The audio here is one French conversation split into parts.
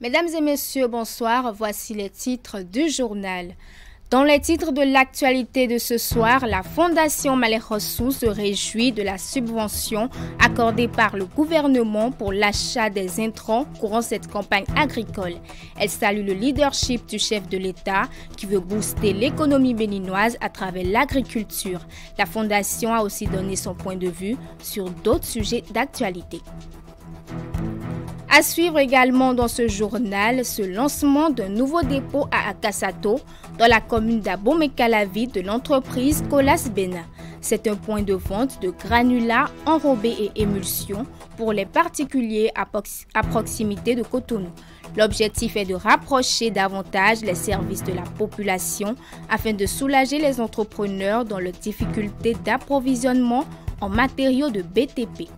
Mesdames et messieurs, bonsoir. Voici les titres du journal. Dans les titres de l'actualité de ce soir, la Fondation Malekhossou se réjouit de la subvention accordée par le gouvernement pour l'achat des intrants courant cette campagne agricole. Elle salue le leadership du chef de l'État qui veut booster l'économie béninoise à travers l'agriculture. La Fondation a aussi donné son point de vue sur d'autres sujets d'actualité. À suivre également dans ce journal, ce lancement d'un nouveau dépôt à Akassato, dans la commune d'Abomey-Calavi de l'entreprise Colas Bena. C'est un point de vente de granulats enrobés et émulsions pour les particuliers à proximité de Cotonou. L'objectif est de rapprocher davantage les services de la population afin de soulager les entrepreneurs dans leurs difficultés d'approvisionnement en matériaux de BTP.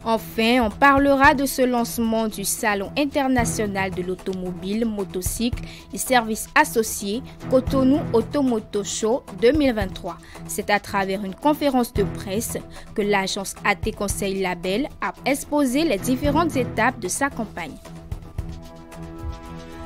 Enfin, on parlera de ce lancement du Salon international de l'automobile, motocycle et services associés Cotonou Automoto Show 2023. C'est à travers une conférence de presse que l'agence AT Conseil Label a exposé les différentes étapes de sa campagne.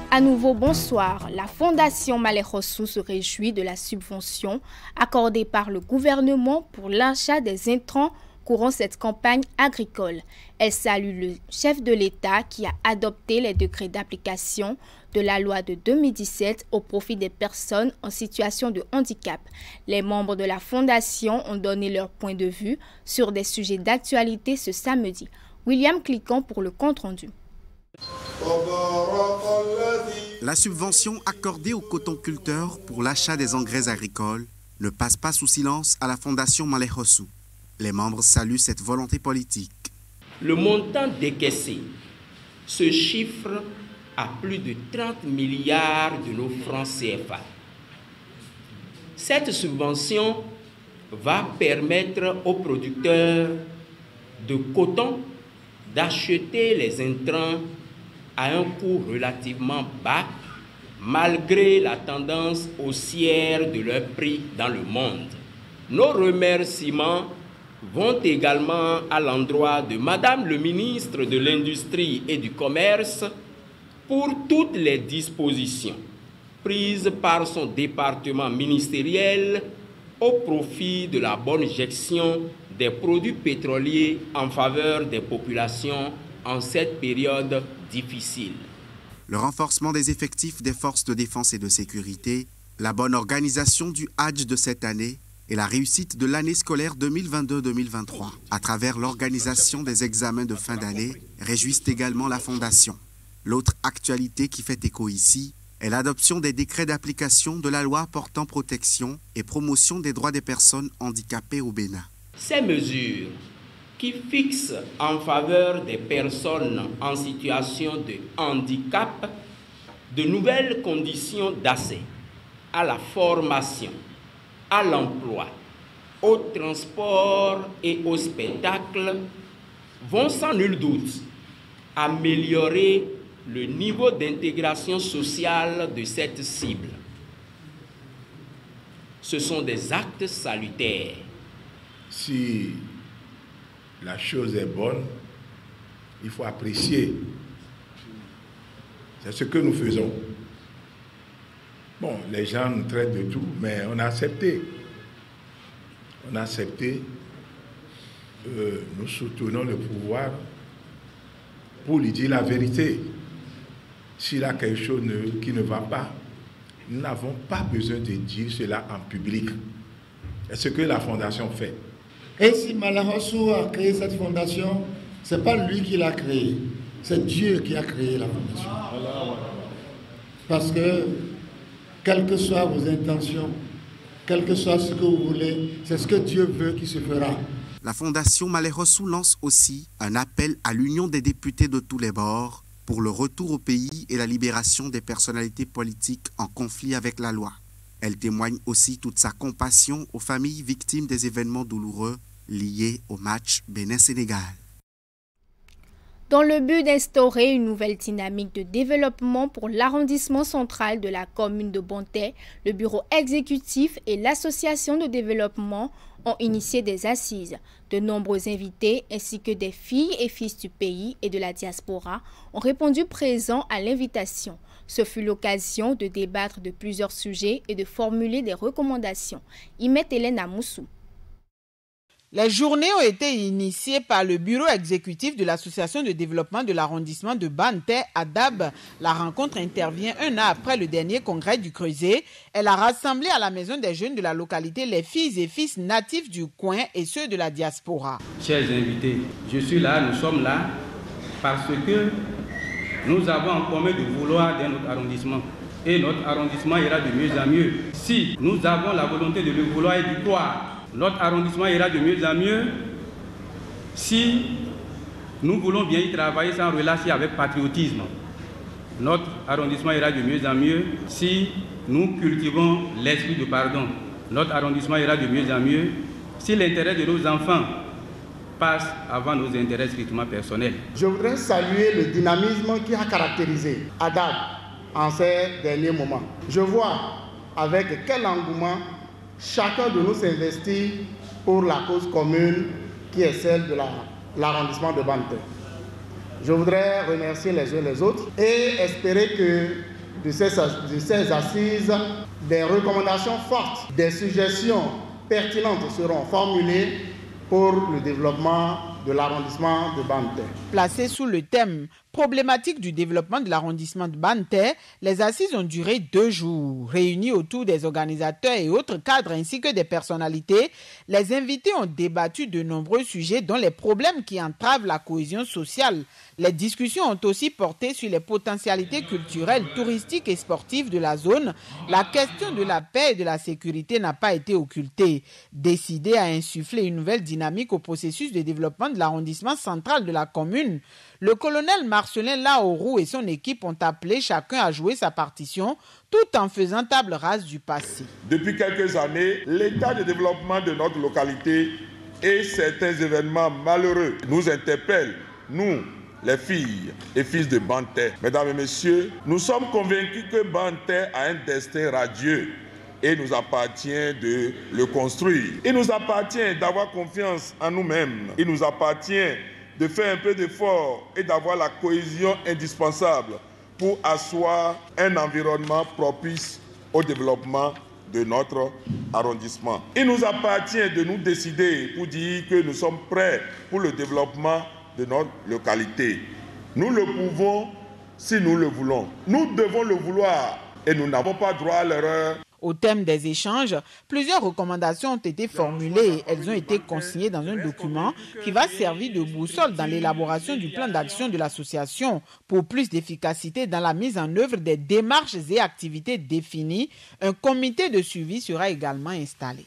À nouveau, bonsoir. La Fondation Malekhossou se réjouit de la subvention accordée par le gouvernement pour l'achat des intrants courant cette campagne agricole. Elle salue le chef de l'État qui a adopté les décrets d'application de la loi de 2017 au profit des personnes en situation de handicap. Les membres de la Fondation ont donné leur point de vue sur des sujets d'actualité ce samedi. William Clicquant pour le compte-rendu. La subvention accordée aux cotonculteurs pour l'achat des engrais agricoles ne passe pas sous silence à la Fondation Malekhossou. Les membres saluent cette volonté politique. Le montant décaissé se chiffre à plus de 30 milliards de nos francs CFA. Cette subvention va permettre aux producteurs de coton d'acheter les intrants à un coût relativement bas, malgré la tendance haussière de leurs prix dans le monde. Nos remerciements vont également à l'endroit de Madame le ministre de l'Industrie et du Commerce pour toutes les dispositions prises par son département ministériel au profit de la bonne gestion des produits pétroliers en faveur des populations en cette période difficile. Le renforcement des effectifs des forces de défense et de sécurité, la bonne organisation du Hadj de cette année et la réussite de l'année scolaire 2022-2023 à travers l'organisation des examens de fin d'année réjouissent également la Fondation. L'autre actualité qui fait écho ici est l'adoption des décrets d'application de la loi portant protection et promotion des droits des personnes handicapées au Bénin. Ces mesures qui fixent en faveur des personnes en situation de handicap de nouvelles conditions d'accès à la formation, à l'emploi, au transport et au spectacle vont sans nul doute améliorer le niveau d'intégration sociale de cette cible. Ce sont des actes salutaires. Si la chose est bonne, il faut apprécier. C'est ce que nous faisons. Bon, les gens nous traitent de tout, mais on a accepté. On a accepté. Nous soutenons le pouvoir pour lui dire la vérité. S'il y a quelque chose qui ne va pas, nous n'avons pas besoin de dire cela en public. C'est ce que la Fondation fait. Et si Malekhossou a créé cette fondation, ce n'est pas lui qui l'a créée, c'est Dieu qui a créé la fondation. Parce que quelles que soient vos intentions, quel que soit ce que vous voulez, c'est ce que Dieu veut qui se fera. La Fondation Malekhossou lance aussi un appel à l'union des députés de tous les bords pour le retour au pays et la libération des personnalités politiques en conflit avec la loi. Elle témoigne aussi toute sa compassion aux familles victimes des événements douloureux liés au match Bénin-Sénégal. Dans le but d'instaurer une nouvelle dynamique de développement pour l'arrondissement central de la commune de Bonté, le bureau exécutif et l'association de développement ont initié des assises. De nombreux invités ainsi que des filles et fils du pays et de la diaspora ont répondu présents à l'invitation. Ce fut l'occasion de débattre de plusieurs sujets et de formuler des recommandations. Imet Hélène Amoussou. Les journées ont été initiées par le bureau exécutif de l'association de développement de l'arrondissement de Banté, ADAB. La rencontre intervient un an après le dernier congrès du Creuset. Elle a rassemblé à la maison des jeunes de la localité les filles et fils natifs du coin et ceux de la diaspora. Chers invités, je suis là, nous sommes là parce que nous avons en commun de vouloir dans notre arrondissement. Et notre arrondissement ira de mieux en mieux. Si nous avons la volonté de le vouloir et d'y croire, notre arrondissement ira de mieux en mieux si nous voulons bien y travailler sans relâcher avec patriotisme. Notre arrondissement ira de mieux en mieux si nous cultivons l'esprit de pardon. Notre arrondissement ira de mieux en mieux si l'intérêt de nos enfants passe avant nos intérêts strictement personnels. Je voudrais saluer le dynamisme qui a caractérisé ADAB en ces derniers moments. Je vois avec quel engouement chacun de nous s'investit pour la cause commune qui est celle de l'arrondissement de Banté. Je voudrais remercier les uns les autres et espérer que de ces assises, des recommandations fortes, des suggestions pertinentes seront formulées pour le développement de l'arrondissement de Banté. Placé sous le thème problématique du développement de l'arrondissement de Banté, les assises ont duré 2 jours. Réunis autour des organisateurs et autres cadres ainsi que des personnalités, les invités ont débattu de nombreux sujets dont les problèmes qui entravent la cohésion sociale. Les discussions ont aussi porté sur les potentialités culturelles, touristiques et sportives de la zone. La question de la paix et de la sécurité n'a pas été occultée. Décidé à insuffler une nouvelle dynamique au processus de développement de l'arrondissement central de la commune, le colonel Marcelin Laourou et son équipe ont appelé chacun à jouer sa partition tout en faisant table rase du passé. Depuis quelques années, l'état de développement de notre localité et certains événements malheureux nous interpellent, nous, les filles et fils de Banté. Mesdames et messieurs, nous sommes convaincus que Banté a un destin radieux et nous appartient de le construire. Il nous appartient d'avoir confiance en nous-mêmes. Il nous appartient de faire un peu d'effort et d'avoir la cohésion indispensable pour asseoir un environnement propice au développement de notre arrondissement. Il nous appartient de nous décider pour dire que nous sommes prêts pour le développement de notre localité. Nous le pouvons si nous le voulons. Nous devons le vouloir et nous n'avons pas droit à l'erreur. Au thème des échanges, plusieurs recommandations ont été formulées. Elles ont été consignées dans un document qui va servir de boussole dans l'élaboration du plan d'action de l'association. Pour plus d'efficacité dans la mise en œuvre des démarches et activités définies, un comité de suivi sera également installé.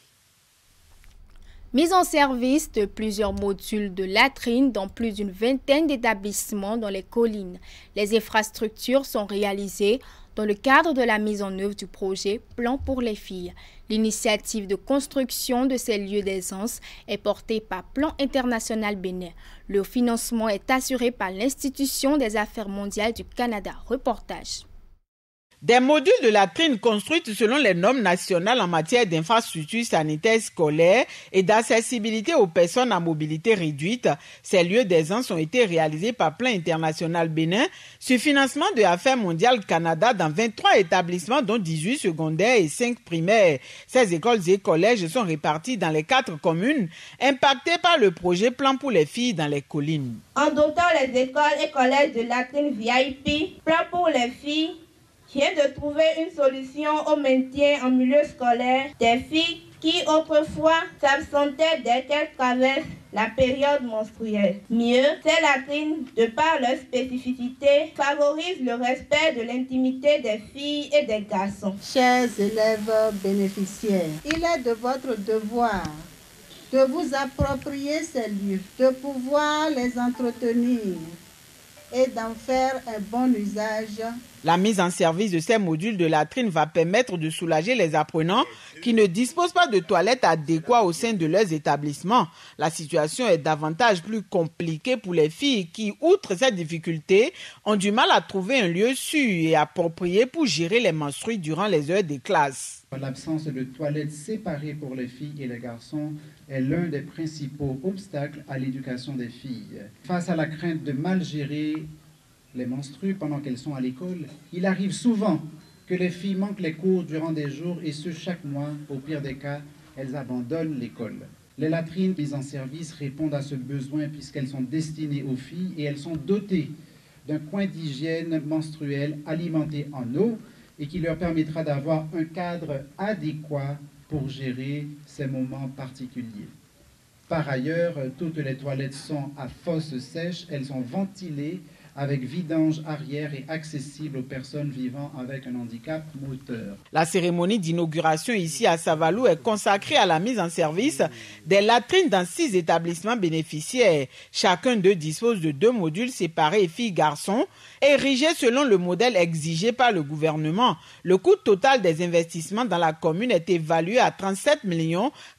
Mise en service de plusieurs modules de latrines dans plus d'une vingtaine d'établissements dans les collines. Les infrastructures sont réalisées dans le cadre de la mise en œuvre du projet Plan pour les filles. L'initiative de construction de ces lieux d'aisance est portée par Plan International Bénin. Le financement est assuré par l'Institution des Affaires mondiales du Canada. Reportage. Des modules de latrines construites selon les normes nationales en matière d'infrastructures sanitaires scolaires et d'accessibilité aux personnes à mobilité réduite. Ces lieux d'aisance ont été réalisés par Plan International Bénin sur financement de Affaires mondiales Canada dans 23 établissements dont 18 secondaires et 5 primaires. Ces écoles et collèges sont répartis dans les 4 communes impactées par le projet Plan pour les filles dans les collines. En dotant les écoles et collèges de latrines VIP, Plan pour les filles vient de trouver une solution au maintien en milieu scolaire des filles qui autrefois s'absentaient dès qu'elles traversent la période menstruelle. Mieux, ces latrines, de par leur spécificité, favorisent le respect de l'intimité des filles et des garçons. Chers élèves bénéficiaires, il est de votre devoir de vous approprier ces lieux, de pouvoir les entretenir et d'en faire un bon usage La mise en service de ces modules de latrines va permettre de soulager les apprenants qui ne disposent pas de toilettes adéquates au sein de leurs établissements. La situation est davantage plus compliquée pour les filles qui, outre ces difficultés, ont du mal à trouver un lieu sûr et approprié pour gérer les menstrues durant les heures des classes. L'absence de toilettes séparées pour les filles et les garçons est l'un des principaux obstacles à l'éducation des filles. Face à la crainte de mal gérer les menstrues pendant qu'elles sont à l'école, il arrive souvent que les filles manquent les cours durant des jours et ce chaque mois. Au pire des cas, elles abandonnent l'école. Les latrines mises en service répondent à ce besoin puisqu'elles sont destinées aux filles et elles sont dotées d'un coin d'hygiène menstruelle alimenté en eau et qui leur permettra d'avoir un cadre adéquat pour gérer ces moments particuliers. Par ailleurs, toutes les toilettes sont à fosse sèche, elles sont ventilées avec vidange arrière et accessible aux personnes vivant avec un handicap moteur. La cérémonie d'inauguration ici à Savalou est consacrée à la mise en service des latrines dans 6 établissements bénéficiaires. Chacun d'eux dispose de 2 modules séparés filles-garçons, érigés selon le modèle exigé par le gouvernement. Le coût total des investissements dans la commune est évalué à 37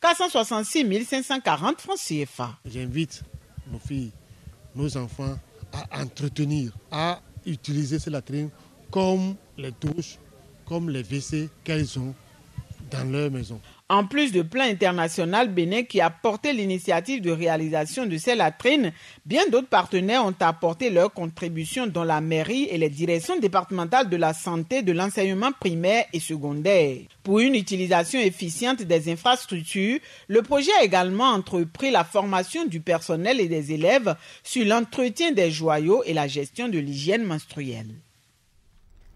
466 540 francs CFA. J'invite nos filles, nos enfants à entretenir, à utiliser ces latrines comme les douches, comme les WC qu'elles ont dans leur maison. En plus de Plan International Bénin qui a porté l'initiative de réalisation de ces latrines, bien d'autres partenaires ont apporté leur contribution dont la mairie et les directions départementales de la santé, de l'enseignement primaire et secondaire. Pour une utilisation efficiente des infrastructures, le projet a également entrepris la formation du personnel et des élèves sur l'entretien des joyaux et la gestion de l'hygiène menstruelle.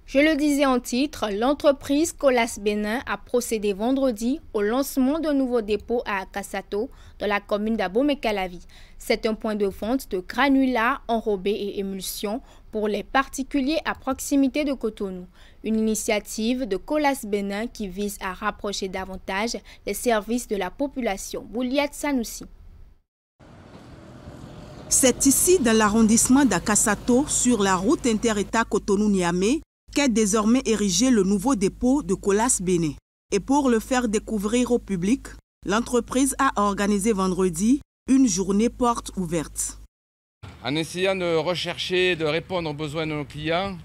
Je le disais en titre, l'entreprise Colas Bénin a procédé vendredi au lancement d'un nouveau dépôt à Akassato, dans la commune d'Abomey-Calavi. C'est un point de vente de granulats enrobés et émulsions pour les particuliers à proximité de Cotonou. Une initiative de Colas Bénin qui vise à rapprocher davantage les services de la population. Bouliat Sanoussi. C'est ici, dans l'arrondissement d'Akassato, sur la route inter-État Cotonou-Niamey, qu'est désormais érigé le nouveau dépôt de Colas Bénin. Et pour le faire découvrir au public, l'entreprise a organisé vendredi une journée porte ouverte. En essayant de rechercher, de répondre aux besoins de nos clients,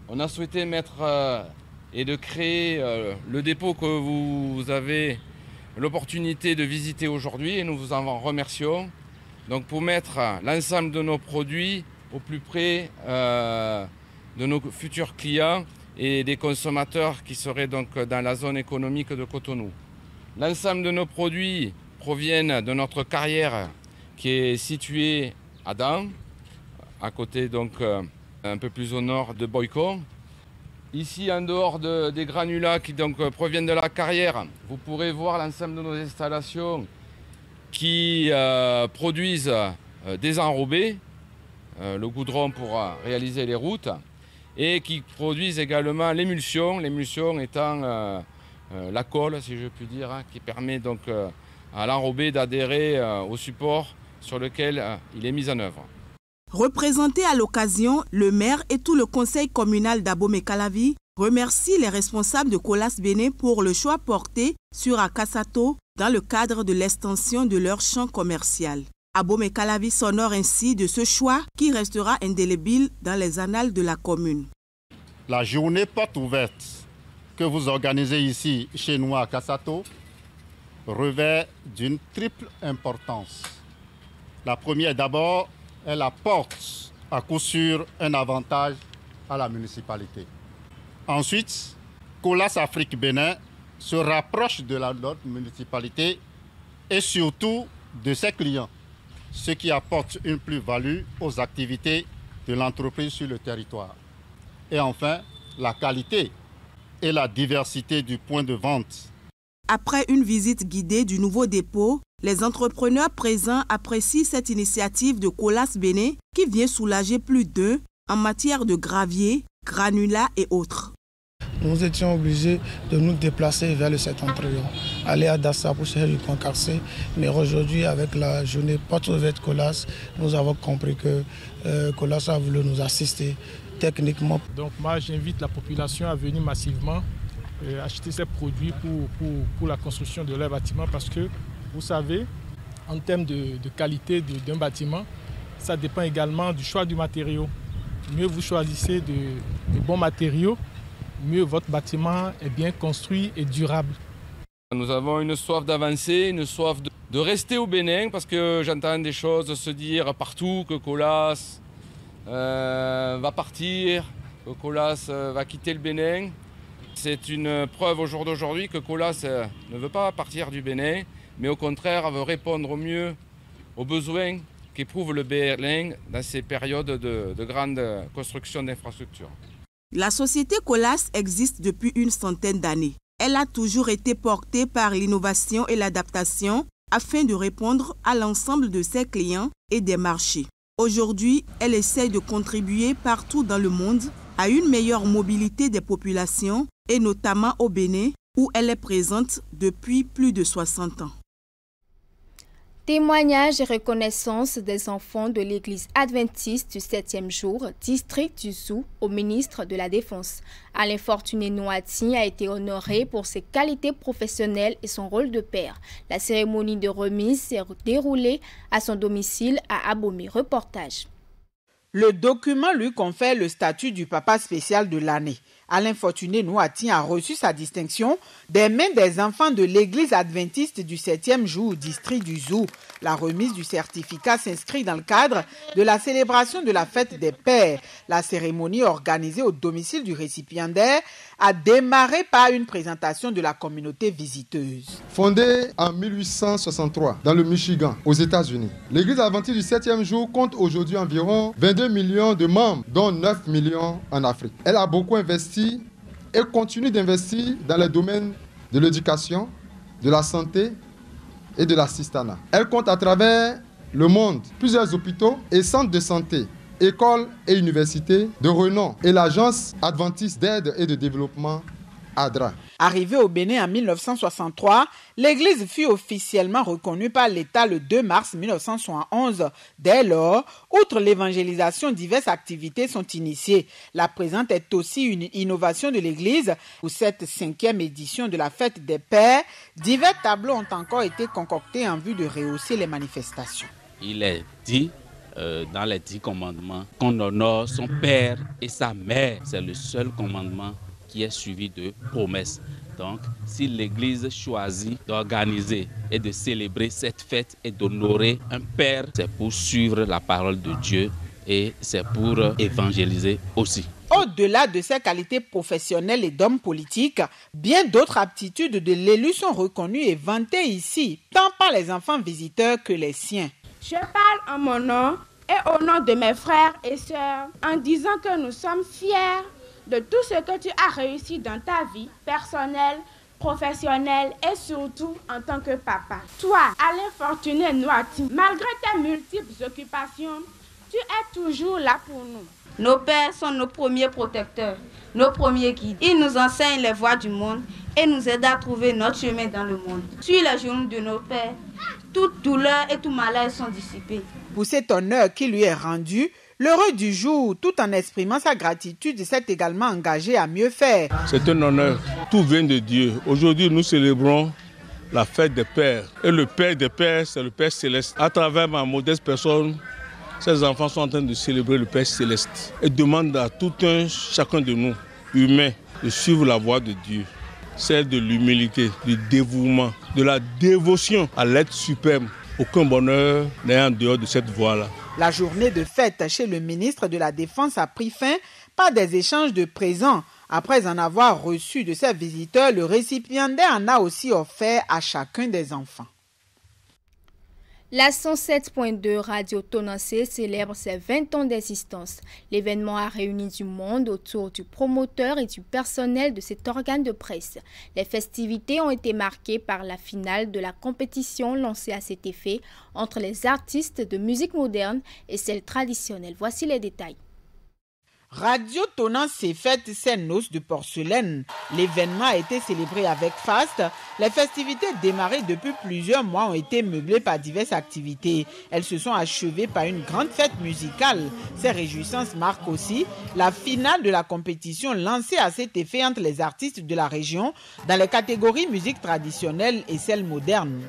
on a souhaité mettre et de créer le dépôt que vous avez l'opportunité de visiter aujourd'hui et nous vous en remercions. Donc pour mettre l'ensemble de nos produits au plus près de nos futurs clients et des consommateurs qui seraient donc dans la zone économique de Cotonou. L'ensemble de nos produits proviennent de notre carrière qui est située à Dan, à côté donc un peu plus au nord de Boycon. Ici, en dehors des granulats qui donc proviennent de la carrière, vous pourrez voir l'ensemble de nos installations qui produisent des enrobés, le goudron pour réaliser les routes, et qui produisent également l'émulsion, étant la colle, si je puis dire, qui permet donc à l'enrobé d'adhérer au support sur lequel il est mis en œuvre. Représenté à l'occasion, le maire et tout le conseil communal d'Abomey-Calavi remercient les responsables de Colas Bénin pour le choix porté sur Akassato dans le cadre de l'extension de leur champ commercial. Abomey-Calavi s'honore ainsi de ce choix qui restera indélébile dans les annales de la commune. La journée porte ouverte que vous organisez ici chez nous à Akassato revêt d'une triple importance. La première d'abord, elle apporte à coup sûr un avantage à la municipalité. Ensuite, Colas Afrique Bénin se rapproche de notre municipalité et surtout de ses clients, ce qui apporte une plus-value aux activités de l'entreprise sur le territoire. Et enfin, la qualité et la diversité du point de vente. Après une visite guidée du nouveau dépôt, les entrepreneurs présents apprécient cette initiative de Colas Bénin qui vient soulager plus d'eux en matière de gravier, granulats et autres. Nous étions obligés de nous déplacer vers le septentrion, aller à Dassa pour chercher du concarcé. Mais aujourd'hui, avec la journée porte ouverte Colas, nous avons compris que Colas a voulu nous assister techniquement. Donc moi j'invite la population à venir massivement acheter ces produits pour la construction de leur bâtiment parce que vous savez, en termes de qualité d'un bâtiment, ça dépend également du choix du matériau. Mieux vous choisissez de bons matériaux, mieux votre bâtiment est bien construit et durable. Nous avons une soif d'avancer, une soif de rester au Bénin parce que j'entends des choses se dire partout que Colas va partir, que Colas va quitter le Bénin. C'est une preuve au jour d'aujourd'hui que Colas ne veut pas partir du Bénin, mais au contraire veut répondre au mieux aux besoins qu'éprouve le Bénin dans ces périodes de grande construction d'infrastructures. La société Colas existe depuis une centaine d'années. Elle a toujours été portée par l'innovation et l'adaptation afin de répondre à l'ensemble de ses clients et des marchés. Aujourd'hui, elle essaie de contribuer partout dans le monde à une meilleure mobilité des populations et notamment au Bénin où elle est présente depuis plus de 60 ans. Témoignages et reconnaissance des enfants de l'église adventiste du 7e jour, district du Zou, au ministre de la Défense. Alain Fortuné Noati a été honoré pour ses qualités professionnelles et son rôle de père. La cérémonie de remise s'est déroulée à son domicile à Abomey. Reportage. Le document lui confère le statut du papa spécial de l'année. Alain Fortuné Noati a reçu sa distinction des mains des enfants de l'église adventiste du 7e jour au district du Zou. La remise du certificat s'inscrit dans le cadre de la célébration de la fête des pères. La cérémonie organisée au domicile du récipiendaire a démarré par une présentation de la communauté visiteuse. Fondée en 1863 dans le Michigan, aux États-Unis, l'église adventiste du 7e jour compte aujourd'hui environ 22 millions de membres, dont 9 millions en Afrique. Elle a beaucoup investi et continue d'investir dans les domaines de l'éducation, de la santé et de l'assistanat. Elle compte à travers le monde plusieurs hôpitaux et centres de santé, écoles et universités de renom et l'agence adventiste d'aide et de développement ADRA. Arrivée au Bénin en 1963, l'église fut officiellement reconnue par l'État le 2 mars 1971. Dès lors, outre l'évangélisation, diverses activités sont initiées. La présente est aussi une innovation de l'église. Pour cette 5e édition de la fête des pères, divers tableaux ont encore été concoctés en vue de rehausser les manifestations. Il est dit dans les 10 commandements qu'on honore son père et sa mère. C'est le seul commandement qui est suivi de promesses. Donc, si l'Église choisit d'organiser et de célébrer cette fête et d'honorer un père, c'est pour suivre la parole de Dieu et c'est pour évangéliser aussi. Au-delà de ses qualités professionnelles et d'homme politique, bien d'autres aptitudes de l'élu sont reconnues et vantées ici, tant par les enfants visiteurs que les siens. Je parle en mon nom et au nom de mes frères et sœurs en disant que nous sommes fiers de tout ce que tu as réussi dans ta vie personnelle, professionnelle et surtout en tant que papa. Toi, Alain Fortuné Noati, malgré tes multiples occupations, tu es toujours là pour nous. Nos pères sont nos premiers protecteurs, nos premiers guides. Ils nous enseignent les voies du monde et nous aident à trouver notre chemin dans le monde. Sur les genoux de nos pères, toute douleur et tout malaise sont dissipés. Pour cet honneur qui lui est rendu, l'heureux du jour, tout en exprimant sa gratitude, s'est également engagé à mieux faire. C'est un honneur. Tout vient de Dieu. Aujourd'hui, nous célébrons la fête des pères. Et le Père des pères, c'est le Père céleste. À travers ma modeste personne, ces enfants sont en train de célébrer le Père céleste et demandent à tout un chacun de nous, humains, de suivre la voie de Dieu. Celle de l'humilité, du dévouement, de la dévotion à l'être suprême. Aucun bonheur n'est en dehors de cette voie-là. La journée de fête chez le ministre de la Défense a pris fin par des échanges de présents. Après en avoir reçu de ses visiteurs, le récipiendaire en a aussi offert à chacun des enfants. La 107.2 Radio Tonancé célèbre ses 20 ans d'existence. L'événement a réuni du monde autour du promoteur et du personnel de cet organe de presse. Les festivités ont été marquées par la finale de la compétition lancée à cet effet entre les artistes de musique moderne et celle traditionnelle. Voici les détails. Radio Tonanse fête ses noces de porcelaine. L'événement a été célébré avec faste. Les festivités démarrées depuis plusieurs mois ont été meublées par diverses activités. Elles se sont achevées par une grande fête musicale. Ces réjouissances marquent aussi la finale de la compétition lancée à cet effet entre les artistes de la région dans les catégories musique traditionnelle et celle moderne.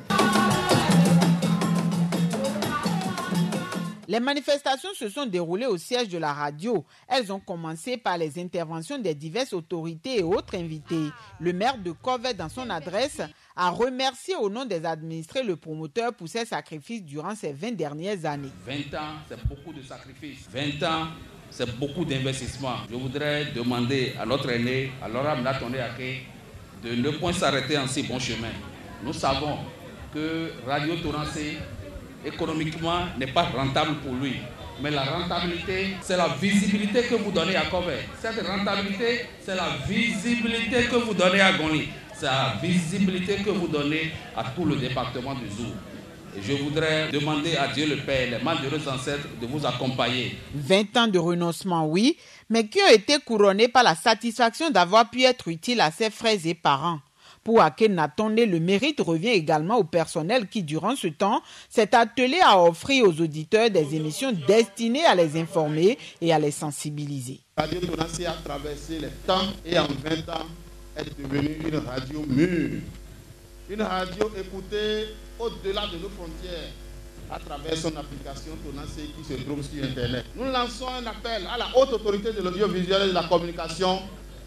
Les manifestations se sont déroulées au siège de la radio. Elles ont commencé par les interventions des diverses autorités et autres invités. Le maire de Corvette, dans son adresse, a remercié au nom des administrés le promoteur pour ses sacrifices durant ces 20 dernières années. 20 ans, c'est beaucoup de sacrifices. 20 ans, c'est beaucoup d'investissements. Je voudrais demander à notre aîné, à Laura Mnatone Ake, de ne point s'arrêter en si bon chemin. Nous savons que Radio Tonanse, économiquement, n'est pas rentable pour lui. Mais la rentabilité, c'est la visibilité que vous donnez à Corvette. Cette rentabilité, c'est la visibilité que vous donnez à Goni. C'est la visibilité que vous donnez à tout le département du Zour. Et je voudrais demander à Dieu le Père, les malheureux ancêtres, de vous accompagner. 20 ans de renoncement, oui, mais qui ont été couronnés par la satisfaction d'avoir pu être utile à ses frères et parents. Pour Akhenatonde, le mérite revient également au personnel qui, durant ce temps, s'est attelé à offrir aux auditeurs des émissions destinées à les informer et à les sensibiliser. Radio Tonanse a traversé les temps et en 20 ans est devenue une radio mûre. Une radio écoutée au-delà de nos frontières à travers son application Tonanse qui se trouve sur Internet. Nous lançons un appel à la haute autorité de l'audiovisuel et de la communication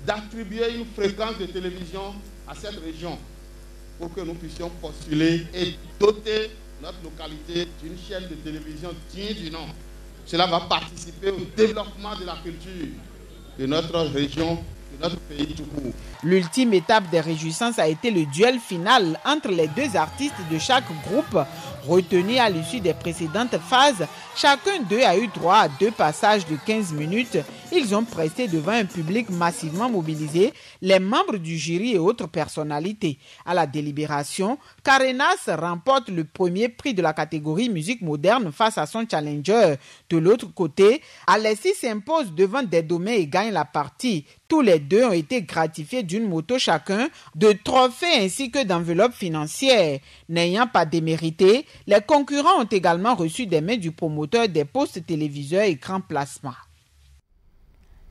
d'attribuer une fréquence de télévision à cette région pour que nous puissions postuler et doter notre localité d'une chaîne de télévision digne du nom. Cela va participer au développement de la culture de notre région, de notre pays tout court. L'ultime étape des réjouissances a été le duel final entre les deux artistes de chaque groupe. Retenus à l'issue des précédentes phases, chacun d'eux a eu droit à 2 passages de 15 minutes. Ils ont presté devant un public massivement mobilisé, les membres du jury et autres personnalités. À la délibération, Karenas remporte le premier prix de la catégorie musique moderne face à son challenger. De l'autre côté, Alessi s'impose devant Dedomé et gagne la partie. Tous les deux ont été gratifiés d'une moto chacun, de trophées ainsi que d'enveloppes financières. N'ayant pas démérité, les concurrents ont également reçu des mains du promoteur des postes téléviseurs écran plasma.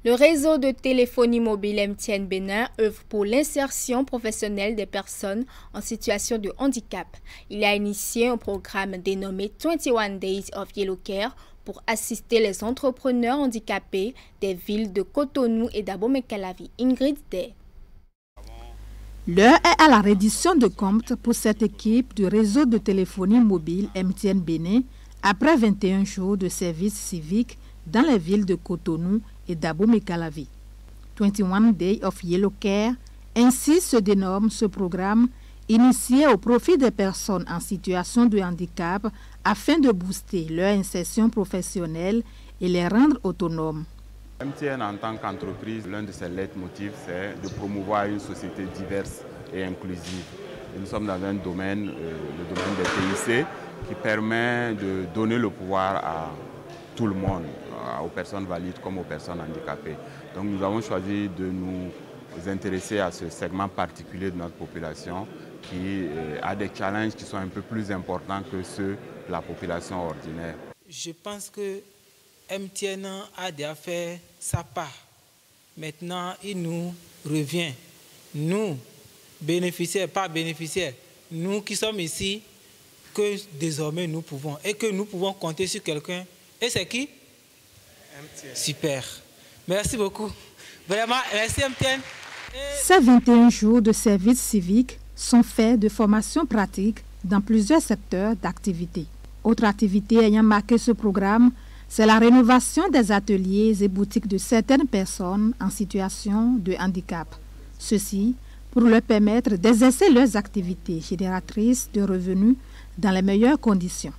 Le réseau de téléphonie mobile MTN Bénin œuvre pour l'insertion professionnelle des personnes en situation de handicap. Il a initié un programme dénommé 21 Days of Yellow Care pour assister les entrepreneurs handicapés des villes de Cotonou et d'Abomey-Calavi. Ingrid Day. L'heure est à la reddition de comptes pour cette équipe du réseau de téléphonie mobile MTN Bénin après 21 jours de service civique dans les villes de Cotonou et d'Abomey-Calavi. 21 Days of Yellow Care, ainsi se dénomme ce programme initié au profit des personnes en situation de handicap afin de booster leur insertion professionnelle et les rendre autonomes. MTN en tant qu'entreprise, l'un de ses leitmotifs, c'est de promouvoir une société diverse et inclusive. Et nous sommes dans un domaine, le domaine des TIC, qui permet de donner le pouvoir à tout le monde, aux personnes valides comme aux personnes handicapées. Donc nous avons choisi de nous intéresser à ce segment particulier de notre population qui a des challenges qui sont un peu plus importants que ceux de la population ordinaire. Je pense que MTN a déjà fait sa part. Maintenant, il nous revient, nous, bénéficiaires, pas bénéficiaires, nous qui sommes ici, que désormais nous pouvons, et que nous pouvons compter sur quelqu'un. Et c'est qui? MTN. Super. Merci beaucoup. Vraiment, merci MTN. Ces 21 jours de service civique sont faits de formations pratiques dans plusieurs secteurs d'activité. Autre activité ayant marqué ce programme, c'est la rénovation des ateliers et boutiques de certaines personnes en situation de handicap. Ceci pour leur permettre d'exercer leurs activités génératrices de revenus dans les meilleures conditions.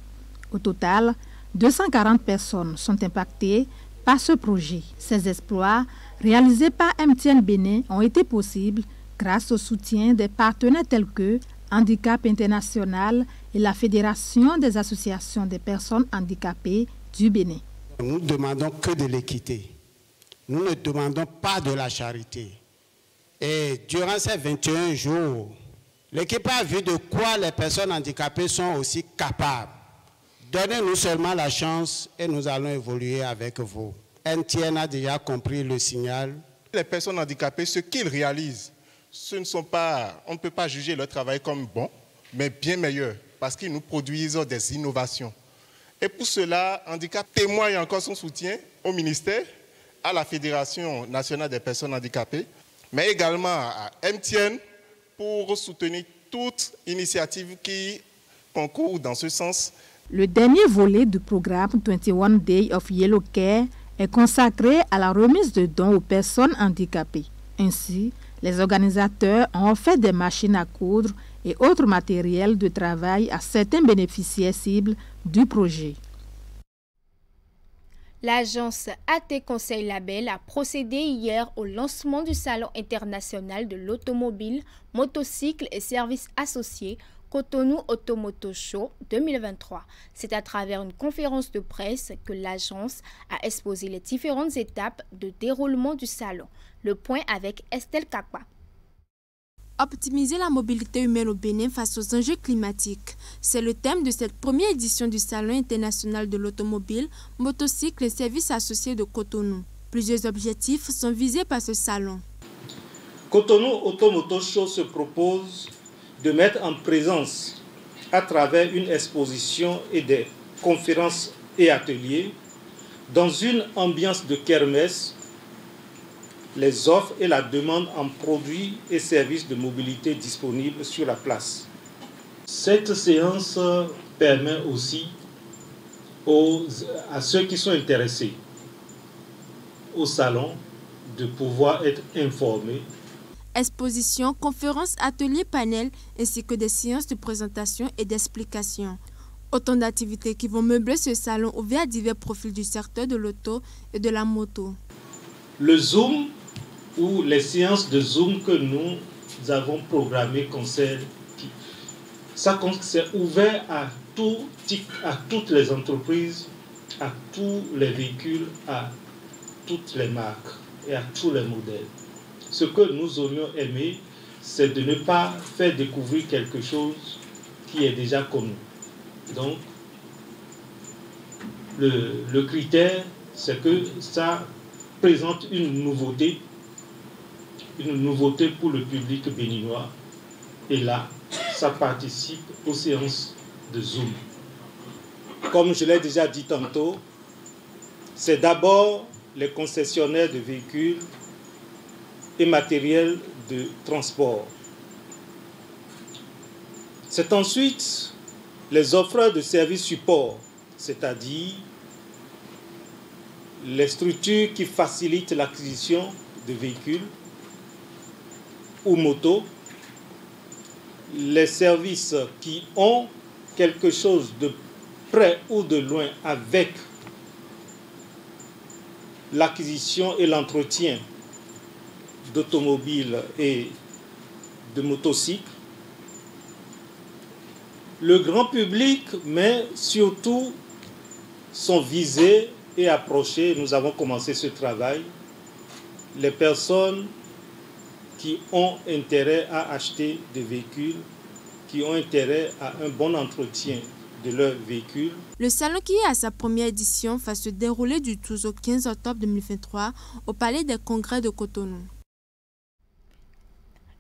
Au total, 240 personnes sont impactées par ce projet. Ces exploits réalisés par MTN Bénin ont été possibles grâce au soutien des partenaires tels que Handicap International et la Fédération des associations des personnes handicapées du Bénin. Nous demandons que de l'équité. Nous ne demandons pas de la charité. Et durant ces 21 jours, l'équipe a vu de quoi les personnes handicapées sont aussi capables. Donnez-nous seulement la chance et nous allons évoluer avec vous. MTN a déjà compris le signal. Les personnes handicapées, ce qu'ils réalisent, on ne peut pas juger leur travail comme bon, mais bien meilleur, parce qu'ils nous produisent des innovations. Et pour cela, Handicap témoigne encore son soutien au ministère, à la Fédération nationale des personnes handicapées, mais également à MTN pour soutenir toute initiative qui concourt dans ce sens. Le dernier volet du programme 21 Days of Yellow Care est consacré à la remise de dons aux personnes handicapées. Ainsi, les organisateurs ont offert des machines à coudre et autres matériels de travail à certains bénéficiaires cibles du projet. L'agence AT Conseil Label a procédé hier au lancement du Salon international de l'automobile, motocycle et services associés Cotonou Automoto Show 2023. C'est à travers une conférence de presse que l'agence a exposé les différentes étapes de déroulement du salon. Le point avec Estelle Kakwa. Optimiser la mobilité humaine au Bénin face aux enjeux climatiques. C'est le thème de cette première édition du Salon international de l'automobile, motocycle et services associés de Cotonou. Plusieurs objectifs sont visés par ce salon. Cotonou Automoto Show se propose de mettre en présence, à travers une exposition et des conférences et ateliers, dans une ambiance de kermesse, les offres et la demande en produits et services de mobilité disponibles sur la place. Cette séance permet aussi à ceux qui sont intéressés au salon de pouvoir être informés. Expositions, conférences, ateliers, panels, ainsi que des séances de présentation et d'explication. Autant d'activités qui vont meubler ce salon ouvert à divers profils du secteur de l'auto et de la moto. Le Zoom ou les séances de Zoom que nous avons programmées c'est ouvert à tout type, à toutes les entreprises, à tous les véhicules, à toutes les marques et à tous les modèles. Ce que nous aurions aimé, c'est de ne pas faire découvrir quelque chose qui est déjà connu. Donc, le critère, c'est que ça présente une nouveauté pour le public béninois. Et là, ça participe aux séances de Zoom. Comme je l'ai déjà dit tantôt, c'est d'abord les concessionnaires de véhicules et matériel de transport. C'est ensuite les offreurs de services support, c'est-à-dire les structures qui facilitent l'acquisition de véhicules ou motos, les services qui ont quelque chose de près ou de loin avec l'acquisition et l'entretien d'automobiles et de motocycles, le grand public, mais surtout sont visés et approchés. Nous avons commencé ce travail. Les personnes qui ont intérêt à acheter des véhicules, qui ont intérêt à un bon entretien de leurs véhicules. Le salon qui est à sa première édition va se dérouler du 12 au 15 octobre 2023 au Palais des Congrès de Cotonou.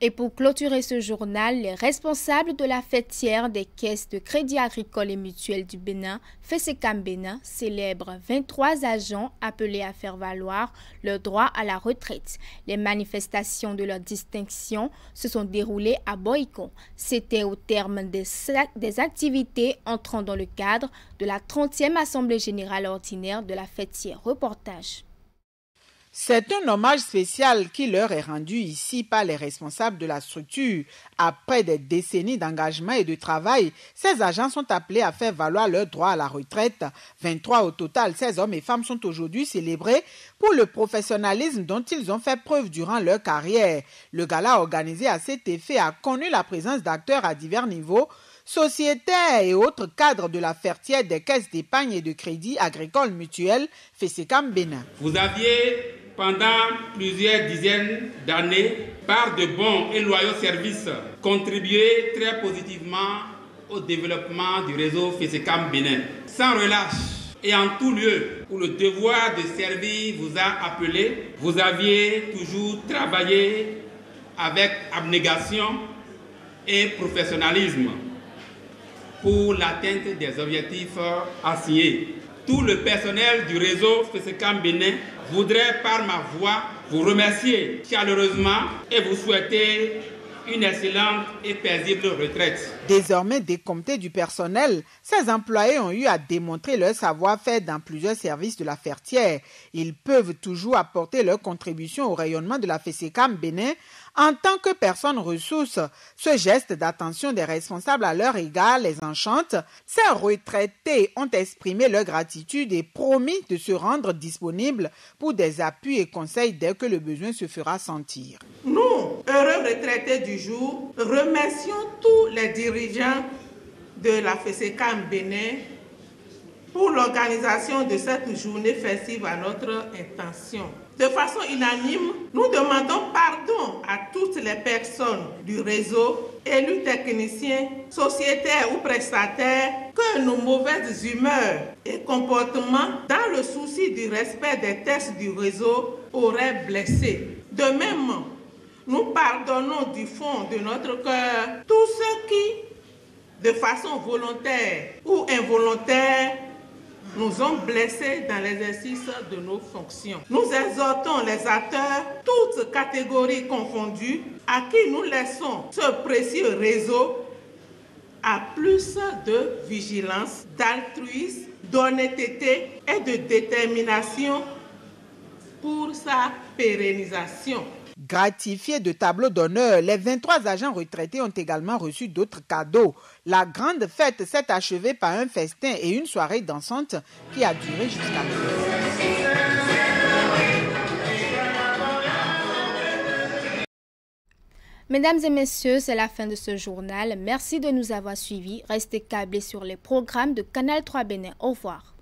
Et pour clôturer ce journal, les responsables de la fêtière des caisses de crédit agricole et mutuel du Bénin, FESECAM Bénin, célèbrent 23 agents appelés à faire valoir leur droit à la retraite. Les manifestations de leur distinction se sont déroulées à Boïko. C'était au terme des activités entrant dans le cadre de la 30e Assemblée générale ordinaire de la fêtière. Reportage. C'est un hommage spécial qui leur est rendu ici par les responsables de la structure. Après des décennies d'engagement et de travail, ces agents sont appelés à faire valoir leur droit à la retraite. 23 au total, ces hommes et femmes sont aujourd'hui célébrés pour le professionnalisme dont ils ont fait preuve durant leur carrière. Le gala organisé à cet effet a connu la présence d'acteurs à divers niveaux, sociétaires et autres cadres de la fêtière des caisses d'épargne et de crédit agricole mutuel FESECAM Bénin. Vous aviez pendant plusieurs dizaines d'années par de bons et loyaux services, contribué très positivement au développement du réseau FESECAM Bénin. Sans relâche et en tout lieu où le devoir de servir vous a appelé, vous aviez toujours travaillé avec abnégation et professionnalisme pour l'atteinte des objectifs assignés. Tout le personnel du réseau FESECAM Bénin voudrait par ma voix vous remercier chaleureusement et vous souhaiter une excellente et paisible retraite. Désormais décomptés du personnel, ces employés ont eu à démontrer leur savoir-faire dans plusieurs services de la Fertière. Ils peuvent toujours apporter leur contribution au rayonnement de la FESECAM Bénin en tant que personnes ressources. Ce geste d'attention des responsables à leur égard les enchante. Ces retraités ont exprimé leur gratitude et promis de se rendre disponibles pour des appuis et conseils dès que le besoin se fera sentir. Nous, heureux retraités du jour, remercions tous les dirigeants de la FESECAM Bénin pour l'organisation de cette journée festive à notre intention. De façon unanime, nous demandons pardon à toutes les personnes du réseau, élus techniciens, sociétaires ou prestataires, que nos mauvaises humeurs et comportements, dans le souci du respect des textes du réseau, auraient blessés. De même, nous pardonnons du fond de notre cœur tous ceux qui, de façon volontaire ou involontaire, nous ont blessés dans l'exercice de nos fonctions. Nous exhortons les acteurs, toutes catégories confondues, à qui nous laissons ce précieux réseau, à plus de vigilance, d'altruisme, d'honnêteté et de détermination pour sa pérennisation. Gratifiés de tableaux d'honneur, les 23 agents retraités ont également reçu d'autres cadeaux. La grande fête s'est achevée par un festin et une soirée dansante qui a duré jusqu'à minuit. Mesdames et messieurs, c'est la fin de ce journal. Merci de nous avoir suivis. Restez câblés sur les programmes de Canal 3 Bénin. Au revoir.